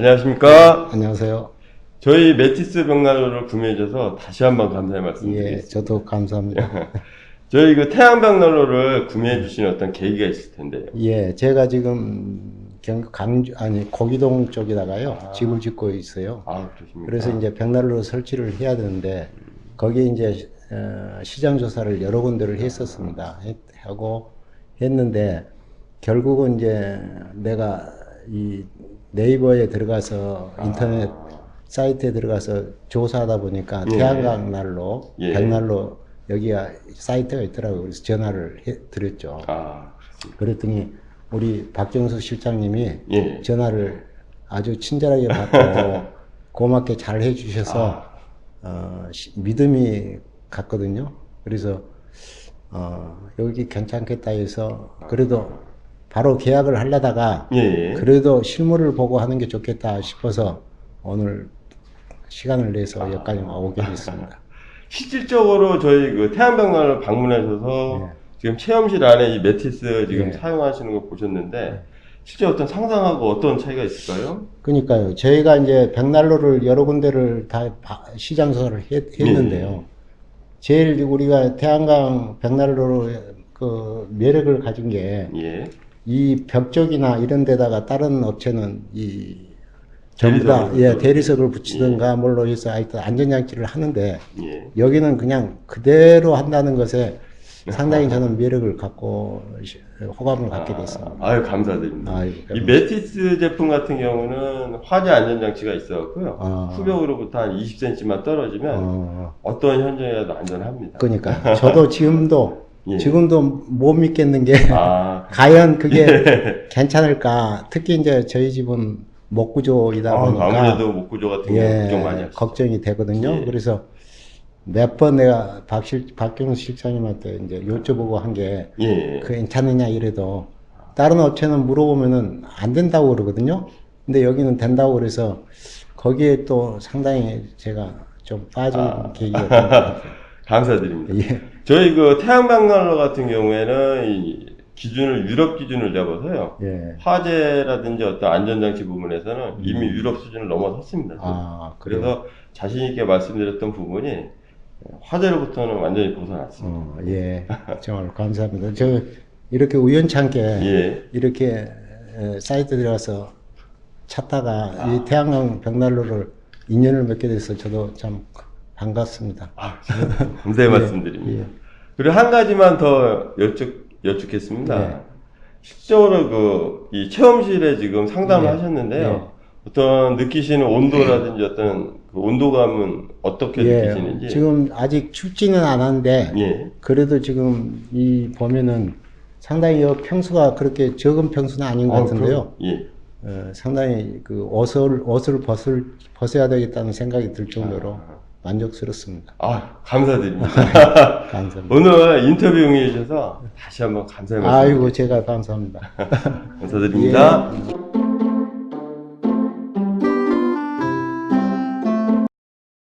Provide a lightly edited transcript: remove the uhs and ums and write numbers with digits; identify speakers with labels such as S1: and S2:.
S1: 안녕하십니까?
S2: 안녕하세요.
S1: 저희 메티스 벽난로를 구매해 주셔서 다시 한번 감사의 말씀
S2: 예,
S1: 드리겠습니다.
S2: 저도 감사합니다.
S1: 저희 그 태양 벽난로를 구매해 주신 어떤 계기가 있을 텐데요.
S2: 예, 제가 지금 경북 강주, 아니, 거기동 쪽에다가요, 집을 짓고 있어요.
S1: 아, 그렇습니까?
S2: 그래서 이제 벽난로 설치를 해야 되는데, 거기에 이제, 시장 조사를 여러 군데를 했었습니다. 하고 했는데, 결국은 이제 내가 이 네이버에 들어가서 인터넷 사이트에 들어가서 조사하다 보니까
S1: 예.
S2: 태양광 난로,
S1: 예.
S2: 벽난로 여기가 사이트가 있더라고요. 그래서 전화를 드렸죠.
S1: 아, 그렇습니다.
S2: 그랬더니 우리 박정수 실장님이
S1: 예.
S2: 전화를 아주 친절하게 받고 고맙게 잘 해주셔서 믿음이 갔거든요. 그래서 여기 괜찮겠다 해서 그래도 바로 계약을 하려다가
S1: 예.
S2: 그래도 실물을 보고 하는 게 좋겠다 싶어서 오늘 시간을 내서 여기까지 오게 됐습니다.
S1: 실질적으로 저희 그 태양 벽난로를 방문하셔서
S2: 예.
S1: 지금 체험실 안에 이 메티스 지금
S2: 예.
S1: 사용하시는 거 보셨는데 실제 어떤 상상하고 어떤 차이가 있을까요?
S2: 그러니까요. 저희가 이제 벽난로를 여러 군데를 다 시장 조사를 했는데요. 제일 우리가 태양광 벽난로로 그 매력을 가진 게
S1: 예.
S2: 이 벽 쪽이나 이런 데다가 다른 업체는 이 전부 다
S1: 대리석을
S2: 대리석을 붙이든가 뭘로 해서 하여튼 안전장치를 하는데
S1: 예.
S2: 여기는 그냥 그대로 한다는 것에 상당히 저는 매력을 갖고 호감을 갖게 됐습니다.
S1: 아유, 감사드립니다.
S2: 아유,
S1: 이 메티스 제품 같은 경우는 화재 안전장치가 있어갖고요. 후벽으로부터 한 20cm만 떨어지면 어떤 현장이라도 안전합니다.
S2: 그러니까 저도 지금도
S1: 예.
S2: 지금도 못 믿겠는 게
S1: 아,
S2: 과연 그게 괜찮을까? 특히 이제 저희 집은 목구조이다 보니까
S1: 아무래도 목구조 같은 경우 걱정 많이 하시죠.
S2: 걱정이 되거든요.
S1: 예.
S2: 그래서 몇 번 내가 박경수 실장님한테 이제 여쭤보고 한 게
S1: 예.
S2: 괜찮느냐 이래도 다른 업체는 물어보면은 안 된다고 그러거든요. 근데 여기는 된다고 그래서 거기에 또 상당히 제가 좀 빠진 계기가 된 것 같아요.
S1: 감사드립니다.
S2: 예.
S1: 저희 그 태양광난로 같은 경우에는 이 기준을 유럽 기준을 잡아서요.
S2: 예.
S1: 화재라든지 어떤 안전장치 부분에서는 이미 유럽 수준을 넘어섰습니다.
S2: 아, 그래요?
S1: 그래서 자신 있게 말씀드렸던 부분이 화재로부터는 완전히 벗어났습니다.
S2: 예. 정말 감사합니다. 저 이렇게 우연찮게
S1: 예.
S2: 이렇게 사이트 들어가서 찾다가 이 태양광 벽난로를 인연을 맺게 돼서 저도 참 반갑습니다.
S1: 감사의 말씀드립니다.
S2: 예.
S1: 그리고 한 가지만 더 여쭙겠습니다.
S2: 예.
S1: 실제로 이 체험실에 지금 상담을
S2: 예.
S1: 하셨는데요. 어떤 느끼시는 온도라든지 어떤 그 온도감은 어떻게 느끼시는지.
S2: 지금 아직 춥지는 않았는데
S1: 예.
S2: 그래도 지금 이 보면은 상당히 평수가 그렇게 적은 평수는 아닌 것 같은데요.
S1: 예.
S2: 상당히 그 옷을 벗어야 되겠다는 생각이 들 정도로 만족스럽습니다.
S1: 감사드립니다.
S2: 감사합니다.
S1: 오늘 인터뷰 응해 주셔서 다시 한번 감사의 말씀.
S2: 아이고, 제가 감사합니다.
S1: 감사드립니다.
S2: 예.